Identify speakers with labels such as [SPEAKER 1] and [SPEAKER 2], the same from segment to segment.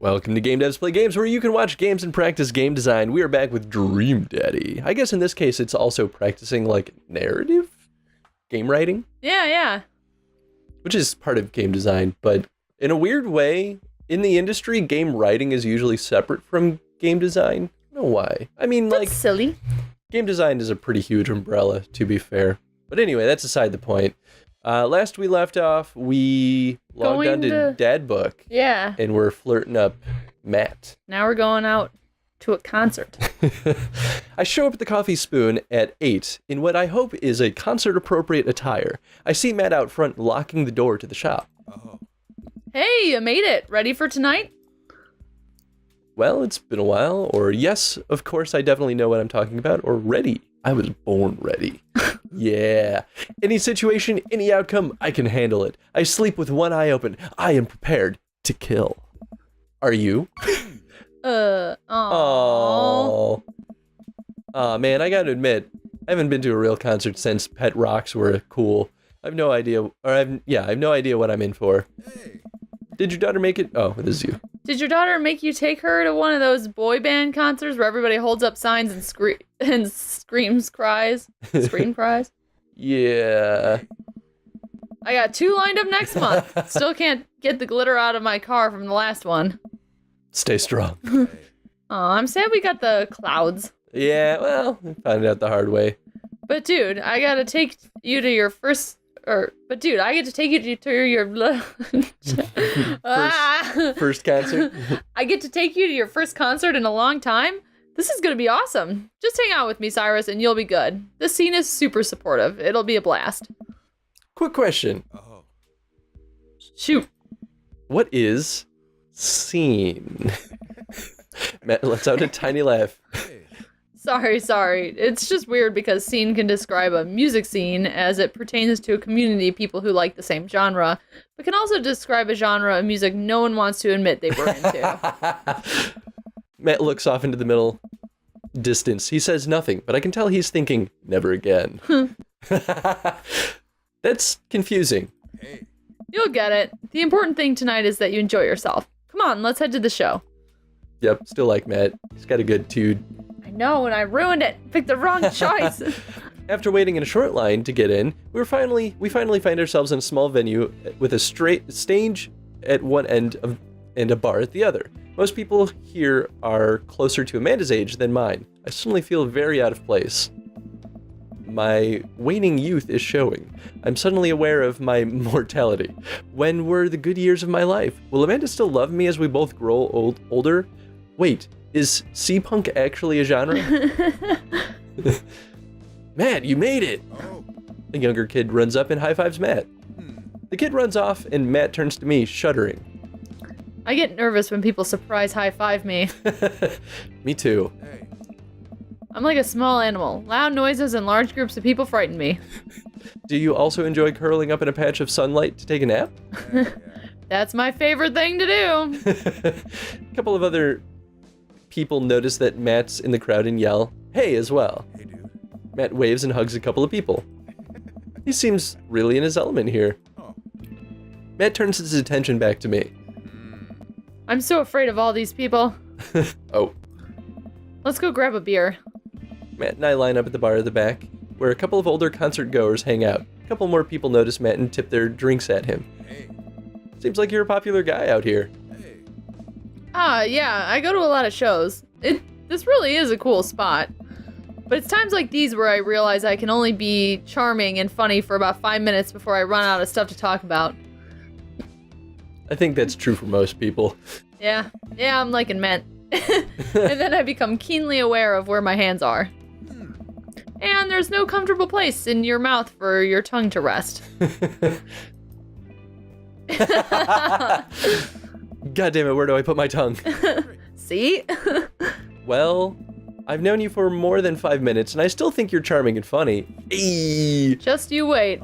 [SPEAKER 1] Welcome to Game Devs Play Games, where you can watch games and practice game design. We are back with Dream Daddy. I guess in this case, it's also practicing, like, narrative game writing.
[SPEAKER 2] Yeah.
[SPEAKER 1] Which is part of game design, but in a weird way, in the industry, game writing is usually separate from game design. I don't know why. I mean,
[SPEAKER 2] That's
[SPEAKER 1] like,
[SPEAKER 2] silly.
[SPEAKER 1] Game design is a pretty huge umbrella, to be fair. But anyway, that's aside the point. Last we left off, we logged on to Dad Book.
[SPEAKER 2] Yeah.
[SPEAKER 1] And we're flirting up Matt.
[SPEAKER 2] Now we're going out to a concert.
[SPEAKER 1] I show up at the Coffee Spoon at 8 in what I hope is a concert-appropriate attire. I see Matt out front locking the door to the shop.
[SPEAKER 3] Oh.
[SPEAKER 2] Hey, you made it. Ready for tonight?
[SPEAKER 1] Well, it's been a while. Or yes, of course, I definitely know what I'm talking about. Or ready. I was born ready. Yeah. Any situation, any outcome, I can handle it. I sleep with one eye open. I am prepared to kill. Are you?
[SPEAKER 2] Aww.
[SPEAKER 1] Man, I gotta admit, I haven't been to a real concert since Pet Rocks were cool. I have no idea, I have no idea what I'm in for.
[SPEAKER 3] Hey.
[SPEAKER 1] Did your daughter make it? Oh, this is you.
[SPEAKER 2] Did your daughter make you take her to one of those boy band concerts where everybody holds up signs and screams, cries? Scream cries?
[SPEAKER 1] Yeah.
[SPEAKER 2] I got 2 lined up next month. Still can't get the glitter out of my car from the last one.
[SPEAKER 1] Stay strong.
[SPEAKER 2] I'm sad we got the clouds.
[SPEAKER 1] Yeah, well, we found it out the hard way.
[SPEAKER 2] But dude, I gotta take you to your first... But dude, I get to take you to your...
[SPEAKER 1] First concert?
[SPEAKER 2] I get to take you to your first concert in a long time? This is gonna be awesome. Just hang out with me, Cyrus, and you'll be good. This scene is super supportive. It'll be a blast.
[SPEAKER 1] Quick question.
[SPEAKER 3] Oh.
[SPEAKER 2] Shoot.
[SPEAKER 1] What is scene? Matt lets out a tiny laugh.
[SPEAKER 3] Hey.
[SPEAKER 2] Sorry. It's just weird because scene can describe a music scene as it pertains to a community of people who like the same genre, but can also describe a genre of music no one wants to admit they were into.
[SPEAKER 1] Matt looks off into the middle distance. He says nothing, but I can tell he's thinking, never again. That's confusing.
[SPEAKER 3] Hey.
[SPEAKER 2] You'll get it. The important thing tonight is that you enjoy yourself. Come on, let's head to the show.
[SPEAKER 1] Yep, still like Matt. He's got a good tude.
[SPEAKER 2] I know, and I ruined it. Picked the wrong choice.
[SPEAKER 1] After waiting in a short line to get in, we finally find ourselves in a small venue with a straight stage at one end and a bar at the other. Most people here are closer to Amanda's age than mine. I suddenly feel very out of place. My waning youth is showing. I'm suddenly aware of my mortality. When were the good years of my life? Will Amanda still love me as we both grow older? Wait, is SeaPunk actually a genre? Matt, you made it!
[SPEAKER 3] Oh.
[SPEAKER 1] A younger kid runs up and high-fives Matt. The kid runs off and Matt turns to me, shuddering.
[SPEAKER 2] I get nervous when people surprise high-five me.
[SPEAKER 1] Me too.
[SPEAKER 3] Hey.
[SPEAKER 2] I'm like a small animal. Loud noises and large groups of people frighten me.
[SPEAKER 1] Do you also enjoy curling up in a patch of sunlight to take a nap?
[SPEAKER 3] Yeah.
[SPEAKER 2] That's my favorite thing to do.
[SPEAKER 1] A couple of other people notice that Matt's in the crowd and yell, "Hey," as well.
[SPEAKER 3] Hey, dude.
[SPEAKER 1] Matt waves and hugs a couple of people. He seems really in his element here.
[SPEAKER 3] Oh.
[SPEAKER 1] Matt turns his attention back to me.
[SPEAKER 2] I'm so afraid of all these people.
[SPEAKER 1] Oh.
[SPEAKER 2] Let's go grab a beer.
[SPEAKER 1] Matt and I line up at the bar at the back, where a couple of older concert goers hang out. A couple more people notice Matt and tip their drinks at him.
[SPEAKER 3] Hey.
[SPEAKER 1] Seems like you're a popular guy out here.
[SPEAKER 3] Hey.
[SPEAKER 2] Yeah, I go to a lot of shows. This really is a cool spot. But it's times like these where I realize I can only be charming and funny for about 5 minutes before I run out of stuff to talk about.
[SPEAKER 1] I think that's true for most people.
[SPEAKER 2] Yeah, I'm liking Matt. And then I become keenly aware of where my hands are. And there's no comfortable place in your mouth for your tongue to rest.
[SPEAKER 1] God damn it, where do I put my tongue?
[SPEAKER 2] See?
[SPEAKER 1] Well, I've known you for more than 5 minutes, and I still think you're charming and funny. Eee!
[SPEAKER 2] Just you wait.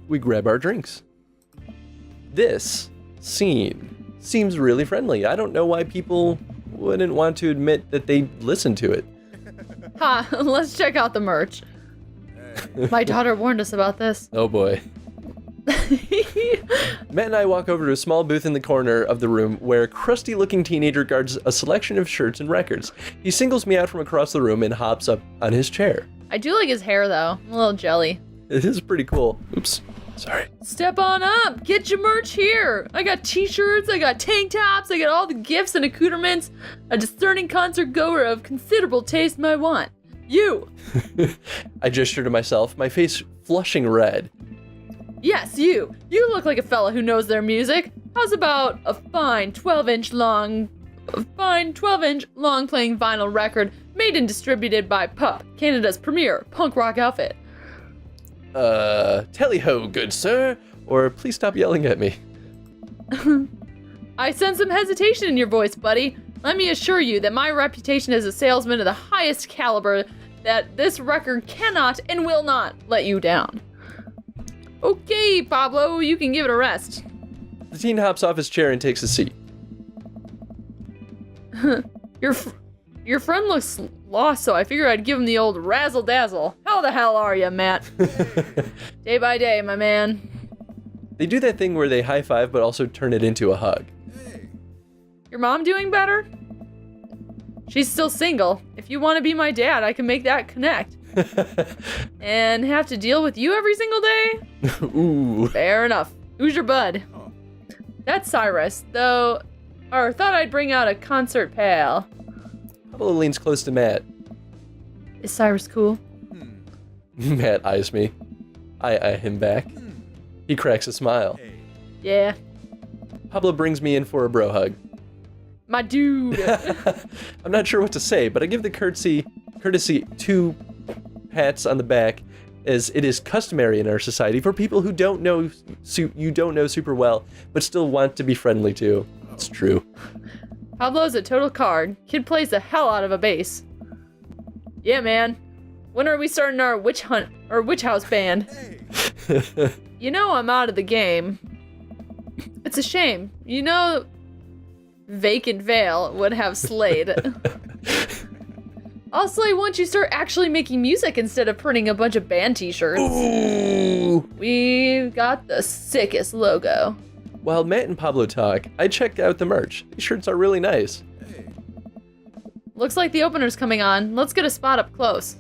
[SPEAKER 1] We grab our drinks. This scene seems really friendly. I don't know why people wouldn't want to admit that they listen to it.
[SPEAKER 2] Ha, let's check out the merch.
[SPEAKER 3] Hey.
[SPEAKER 2] My daughter warned us about this.
[SPEAKER 1] Oh boy. Matt and I walk over to a small booth in the corner of the room where a crusty-looking teenager guards a selection of shirts and records. He singles me out from across the room and hops up on his chair.
[SPEAKER 2] I do like his hair, though. I'm a little jelly.
[SPEAKER 1] It is pretty cool. Oops. Sorry.
[SPEAKER 2] Step on up. Get your merch here. I got t-shirts. I got tank tops. I got all the gifts and accoutrements a discerning concert goer of considerable taste might want. You.
[SPEAKER 1] I gesture to myself, my face flushing red.
[SPEAKER 2] Yes, you. You look like a fella who knows their music. How's about a fine 12-inch long playing vinyl record made and distributed by Pup, Canada's premier punk rock outfit?
[SPEAKER 1] Tally-ho, good sir, or please stop yelling at me.
[SPEAKER 2] I sense some hesitation in your voice, buddy. Let me assure you that my reputation as a salesman of the highest caliber, that this record cannot and will not let you down. Okay, Pablo, you can give it a rest.
[SPEAKER 1] The teen hops off his chair and takes a seat.
[SPEAKER 2] Your friend looks lost, so I figured I'd give him the old razzle-dazzle. How the hell are you, Matt? Day by day, my man.
[SPEAKER 1] They do that thing where they high-five but also turn it into a hug.
[SPEAKER 2] Your mom doing better? She's still single. If you want to be my dad, I can make that connect. And have to deal with you every single day?
[SPEAKER 1] Ooh.
[SPEAKER 2] Fair enough. Who's your bud? That's Cyrus, though. Or thought I'd bring out a concert pal.
[SPEAKER 1] Pablo leans close to Matt.
[SPEAKER 2] Is Cyrus cool?
[SPEAKER 1] Matt eyes me. I eye him back. He cracks a smile.
[SPEAKER 2] Yeah.
[SPEAKER 1] Pablo brings me in for a bro hug.
[SPEAKER 2] My dude.
[SPEAKER 1] I'm not sure what to say, but I give the courtesy 2 pats on the back, as it is customary in our society for people who don't know super well, but still want to be friendly too. It's true.
[SPEAKER 2] Pablo's a total card. Kid plays the hell out of a bass. Yeah, man. When are we starting our witch house band? You know I'm out of the game. It's a shame. You know, Vacant Veil would have slayed. I'll slay once you start actually making music instead of printing a bunch of band t-shirts.
[SPEAKER 1] Ooh.
[SPEAKER 2] We've got the sickest logo.
[SPEAKER 1] While Matt and Pablo talk, I check out the merch. These shirts are really nice.
[SPEAKER 2] Looks like the opener's coming on. Let's get a spot up close.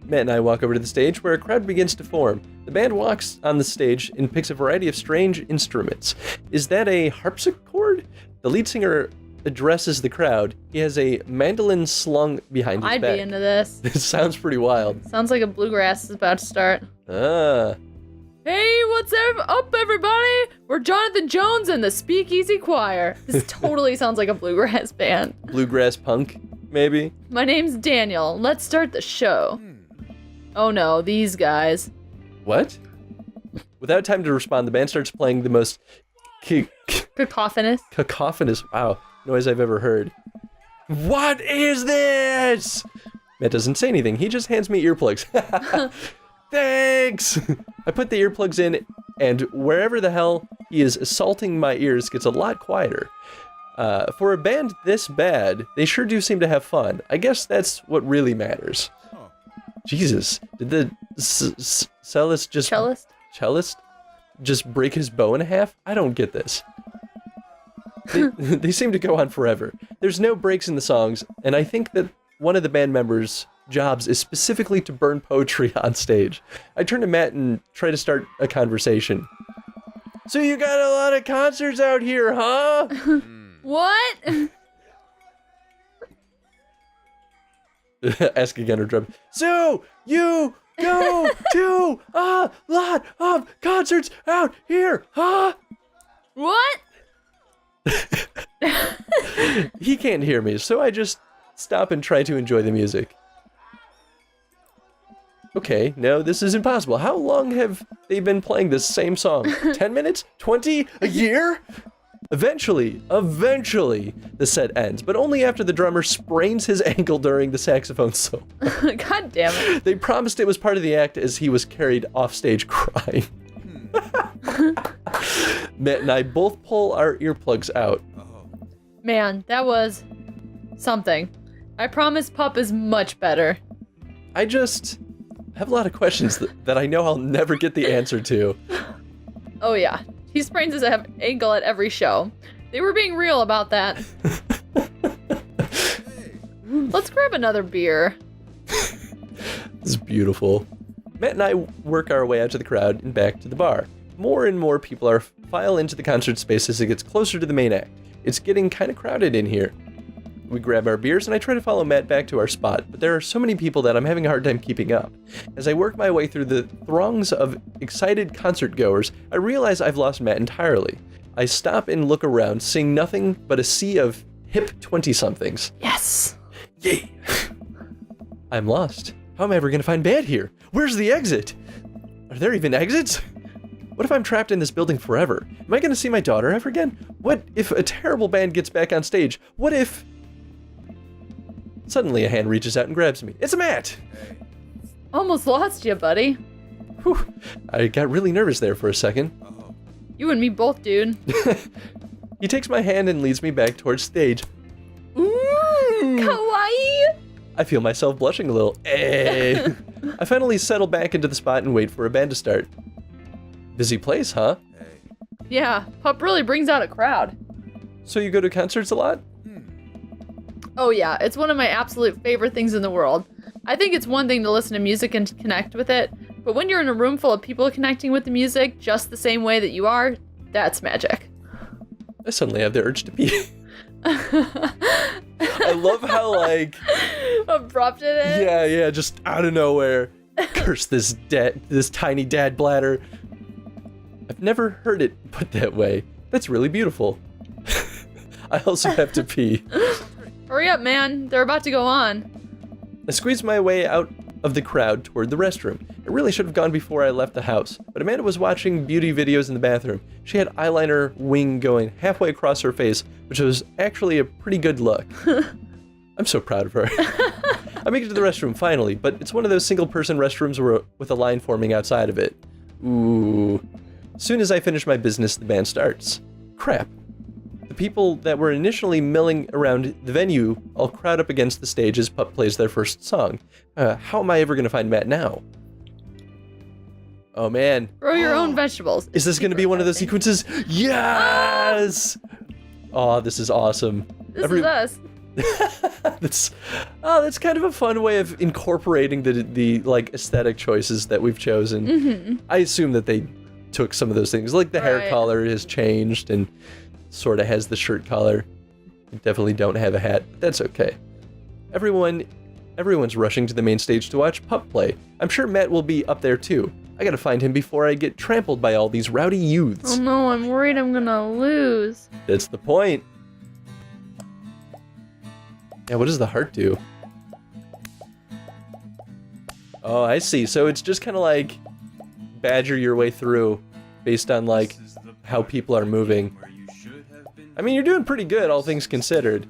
[SPEAKER 1] Matt and I walk over to the stage where a crowd begins to form. The band walks on the stage and picks a variety of strange instruments. Is that a harpsichord? The lead singer addresses the crowd. He has a mandolin slung behind his back.
[SPEAKER 2] I'd be into this.
[SPEAKER 1] This sounds pretty wild.
[SPEAKER 2] Sounds like a bluegrass is about to start.
[SPEAKER 1] Ah.
[SPEAKER 2] Hey, what's up, everybody? We're Jonathan Jones and the Speakeasy Choir. This totally sounds like a bluegrass band.
[SPEAKER 1] Bluegrass punk, maybe?
[SPEAKER 2] My name's Daniel. Let's start the show. Oh no, these guys.
[SPEAKER 1] What? Without time to respond, the band starts playing the most
[SPEAKER 2] Cacophonous.
[SPEAKER 1] Wow, noise I've ever heard. What is this? Matt doesn't say anything. He just hands me earplugs. Thanks! I put the earplugs in, and wherever the hell he is assaulting my ears gets a lot quieter. For a band this bad, they sure do seem to have fun. I guess that's what really matters. Jesus, did the cellist just break his bow in half? I don't get this. They seem to go on forever. There's no breaks in the songs, and I think that one of the band members' jobs is specifically to burn poetry on stage. I turn to Matt and try to start a conversation. So you got a lot of concerts out here, huh?
[SPEAKER 2] What?
[SPEAKER 1] Ask again or drum. So you go to a lot of concerts out here, huh?
[SPEAKER 2] What?
[SPEAKER 1] He can't hear me, so I just stop and try to enjoy the music. Okay, no, this is impossible. How long have they been playing this same song? 10 minutes? 20? A year? Eventually, the set ends, but only after the drummer sprains his ankle during the saxophone solo.
[SPEAKER 2] God damn it.
[SPEAKER 1] They promised it was part of the act as he was carried off stage crying. Matt and I both pull our earplugs out.
[SPEAKER 2] Man, that was something. I promise Pup is much better.
[SPEAKER 1] I just have a lot of questions that I know I'll never get the answer to.
[SPEAKER 2] Oh yeah, he sprains his ankle at every show. They were being real about that. Let's grab another beer.
[SPEAKER 1] This is beautiful. Matt and I work our way out to the crowd and back to the bar. More and more people file into the concert space as it gets closer to the main act. It's getting kind of crowded in here. We grab our beers and I try to follow Matt back to our spot, but there are so many people that I'm having a hard time keeping up. As I work my way through the throngs of excited concert goers, I realize I've lost Matt entirely. I stop and look around, seeing nothing but a sea of hip 20-somethings.
[SPEAKER 2] Yes!
[SPEAKER 1] Yay! I'm lost. How am I ever going to find Matt here? Where's the exit? Are there even exits? What if I'm trapped in this building forever? Am I going to see my daughter ever again? What if a terrible band gets back on stage? What if... Suddenly a hand reaches out and grabs me. It's Matt!
[SPEAKER 2] Almost lost you, buddy.
[SPEAKER 1] Whew. I got really nervous there for a second.
[SPEAKER 2] You and me both, dude.
[SPEAKER 1] He takes my hand and leads me back towards stage.
[SPEAKER 2] Kawaii!
[SPEAKER 1] I feel myself blushing a little. Hey. I finally settle back into the spot and wait for a band to start. Busy place, huh?
[SPEAKER 2] Yeah, Pup really brings out a crowd.
[SPEAKER 1] So you go to concerts a lot?
[SPEAKER 2] Oh yeah, it's one of my absolute favorite things in the world. I think it's one thing to listen to music and connect with it, but when you're in a room full of people connecting with the music just the same way that you are, that's magic.
[SPEAKER 1] I suddenly have the urge to pee. I love how, like...
[SPEAKER 2] abrupt it is.
[SPEAKER 1] Yeah, just out of nowhere. Curse this tiny dad bladder. I've never heard it put that way. That's really beautiful. I also have to pee.
[SPEAKER 2] Hurry up, man. They're about to go on.
[SPEAKER 1] I squeezed my way out of the crowd toward the restroom. I really should have gone before I left the house, but Amanda was watching beauty videos in the bathroom. She had eyeliner wing going halfway across her face, which was actually a pretty good look. I'm so proud of her. I make it to the restroom finally, but it's one of those single-person restrooms with a line forming outside of it. Ooh. As soon as I finish my business, the band starts. Crap. The people that were initially milling around the venue all crowd up against the stage as Pup plays their first song. How am I ever going to find Matt now? Oh man.
[SPEAKER 2] Grow your own vegetables.
[SPEAKER 1] Is this going to be one of those sequences? Yes! Oh, this is awesome.
[SPEAKER 2] This is us.
[SPEAKER 1] That's kind of a fun way of incorporating the like aesthetic choices that we've chosen.
[SPEAKER 2] Mm-hmm.
[SPEAKER 1] I assume that they took some of those things, like the hair color has changed and sort of has the shirt collar. I definitely don't have a hat, but that's okay. Everyone's rushing to the main stage to watch Pup play. I'm sure Matt will be up there too. I gotta find him before I get trampled by all these rowdy youths.
[SPEAKER 2] Oh no, I'm worried I'm gonna lose.
[SPEAKER 1] That's the point. Yeah, what does the heart do? Oh, I see. So it's just kind of like badger your way through based on like how people are moving. I mean, you're doing pretty good, all things considered.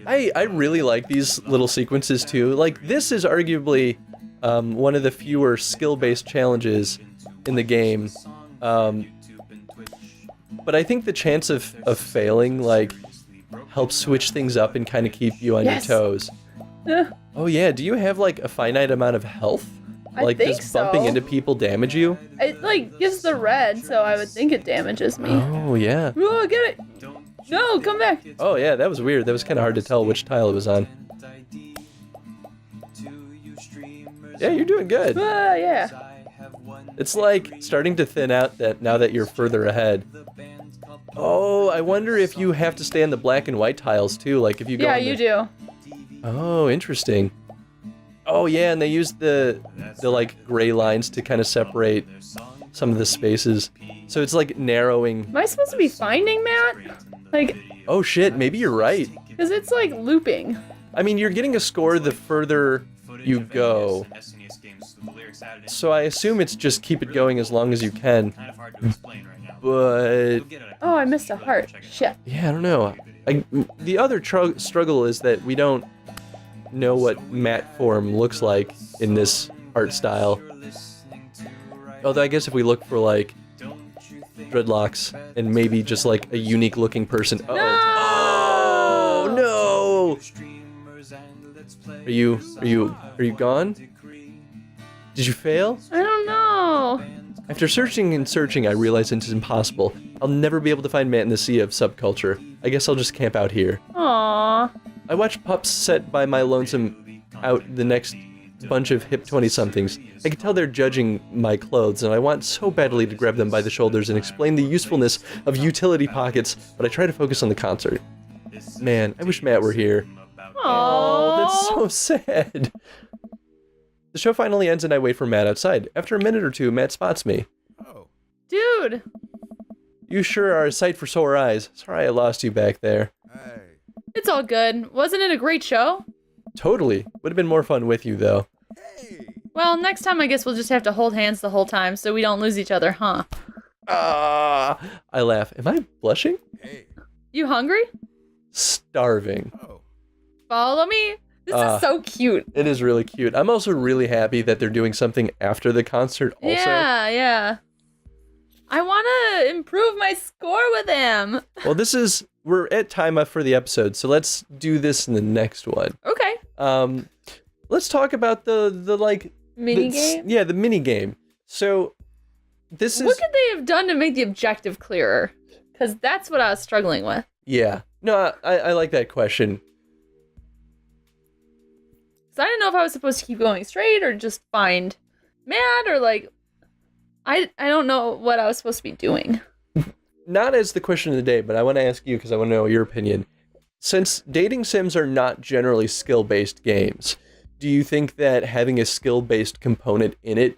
[SPEAKER 1] I really like these little sequences too. Like, this is arguably one of the fewer skill-based challenges in the game. But I think the chance of failing, like, helps switch things up and kind of keep you on your toes. Oh yeah, do you have like a finite amount of health? Like,
[SPEAKER 2] I think
[SPEAKER 1] does bumping
[SPEAKER 2] so.
[SPEAKER 1] into people damage you?
[SPEAKER 2] It like gives the red, so I would think it damages me.
[SPEAKER 1] Oh yeah.
[SPEAKER 2] Oh, get it! No, come back!
[SPEAKER 1] Oh yeah, that was weird. That was kind of hard to tell which tile it was on. Yeah, you're doing good.
[SPEAKER 2] Yeah.
[SPEAKER 1] It's like starting to thin out that now that you're further ahead. Oh, I wonder if you have to stay on the black and white tiles too, like if you go.
[SPEAKER 2] Yeah, you do.
[SPEAKER 1] Oh, interesting. Oh yeah, and they use the like gray lines to kind of separate some of the spaces. So it's like narrowing.
[SPEAKER 2] Am I supposed to be finding Matt? Like,
[SPEAKER 1] Oh shit, maybe you're right.
[SPEAKER 2] because it's like looping.
[SPEAKER 1] I mean, you're getting a score the further you go. So I assume it's just keep it going as long as you can. But
[SPEAKER 2] Oh, I missed a heart. Shit.
[SPEAKER 1] yeah, I don't know. The other struggle is that we don't know what matte form looks like in this art style. Although I guess if we look for like dreadlocks and maybe just like a unique looking person. Oh no! Are you gone? Did you fail?
[SPEAKER 2] I don't know.
[SPEAKER 1] After searching and searching, I realized it's impossible. I'll never be able to find Matt in the sea of subculture. I guess I'll just camp out here.
[SPEAKER 2] Aww.
[SPEAKER 1] I watched pups set by my lonesome out the next bunch of hip 20-somethings. I can tell they're judging my clothes, and I want so badly to grab them by the shoulders and explain the usefulness of utility pockets, but I try to focus on the concert. Man, I wish Matt were here. Oh, that's so sad. The show finally ends and I wait for Matt outside. After a minute or two, Matt spots me.
[SPEAKER 3] Oh.
[SPEAKER 2] Dude.
[SPEAKER 1] You sure are a sight for sore eyes. Sorry I lost you back there.
[SPEAKER 3] Hey.
[SPEAKER 2] It's all good. Wasn't it a great show?
[SPEAKER 1] Totally. Would have been more fun with you, though.
[SPEAKER 3] Hey.
[SPEAKER 2] Well, next time I guess we'll just have to hold hands the whole time so we don't lose each other, huh?
[SPEAKER 1] I laugh. Am I blushing?
[SPEAKER 3] Hey.
[SPEAKER 2] You hungry?
[SPEAKER 1] Starving.
[SPEAKER 3] Oh.
[SPEAKER 2] Follow me. This is so cute.
[SPEAKER 1] It is really cute. I'm also really happy that they're doing something after the concert also.
[SPEAKER 2] Yeah. I want to improve my score with him.
[SPEAKER 1] Well, we're at time up for the episode, so let's do this in the next one.
[SPEAKER 2] Okay.
[SPEAKER 1] Let's talk about the
[SPEAKER 2] Mini game?
[SPEAKER 1] Yeah, the mini game. So this is...
[SPEAKER 2] What could they have done to make the objective clearer? Because that's what I was struggling with.
[SPEAKER 1] Yeah. No, I like that question.
[SPEAKER 2] So I didn't know if I was supposed to keep going straight or just find Matt or I don't know what I was supposed to be doing.
[SPEAKER 1] Not as the question of the day, but I want to ask you because I want to know your opinion. Since dating sims are not generally skill-based games, do you think that having a skill-based component in it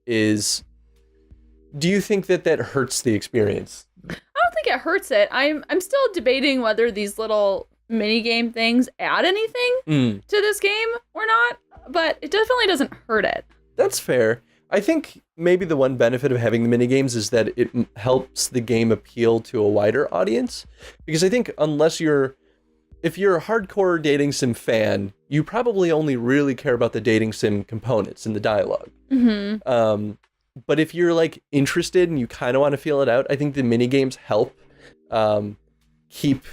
[SPEAKER 1] do you think that hurts the experience?
[SPEAKER 2] I don't think it hurts it. I'm still debating whether these little mini game things add anything to this game or not, but it definitely doesn't hurt it.
[SPEAKER 1] That's fair. I think maybe the one benefit of having the mini games is that it helps the game appeal to a wider audience, because I think if you're a hardcore dating sim fan, you probably only really care about the dating sim components in the dialogue.
[SPEAKER 2] Mm-hmm.
[SPEAKER 1] But if you're interested and you kind of want to feel it out, I think the mini games help keep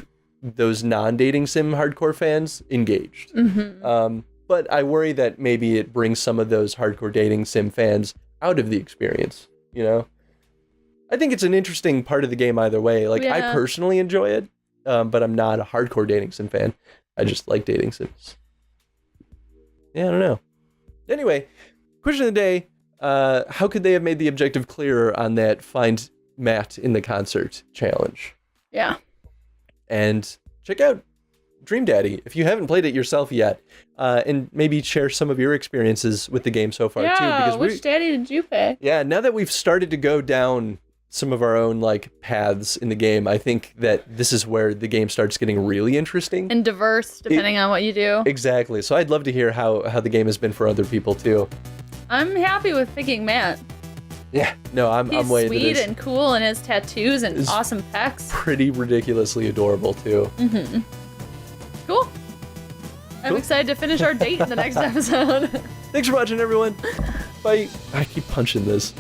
[SPEAKER 1] those non-dating sim hardcore fans engaged.
[SPEAKER 2] Mm-hmm.
[SPEAKER 1] But I worry that maybe it brings some of those hardcore dating sim fans out of the experience, I think it's an interesting part of the game either way. I personally enjoy it, but I'm not a hardcore dating sim fan. I just like dating sims. Yeah, I don't know. Anyway, question of the day, how could they have made the objective clearer on that find Matt in the concert challenge?
[SPEAKER 2] Yeah.
[SPEAKER 1] And check out Dream Daddy if you haven't played it yourself yet, and maybe share some of your experiences with the game so far too.
[SPEAKER 2] Yeah, which daddy did you pick?
[SPEAKER 1] Yeah, now that we've started to go down some of our own paths in the game, I think that this is where the game starts getting really interesting
[SPEAKER 2] and diverse, depending on what you do.
[SPEAKER 1] Exactly. So I'd love to hear how the game has been for other people too.
[SPEAKER 2] I'm happy with picking Matt.
[SPEAKER 1] Yeah, no, I'm way into this.
[SPEAKER 2] He's sweet and cool, and his tattoos and awesome pecs.
[SPEAKER 1] Pretty ridiculously adorable too.
[SPEAKER 2] Mm-hmm. Cool. I'm excited to finish our date in the next episode.
[SPEAKER 1] Thanks for watching, everyone. Bye. I keep punching this.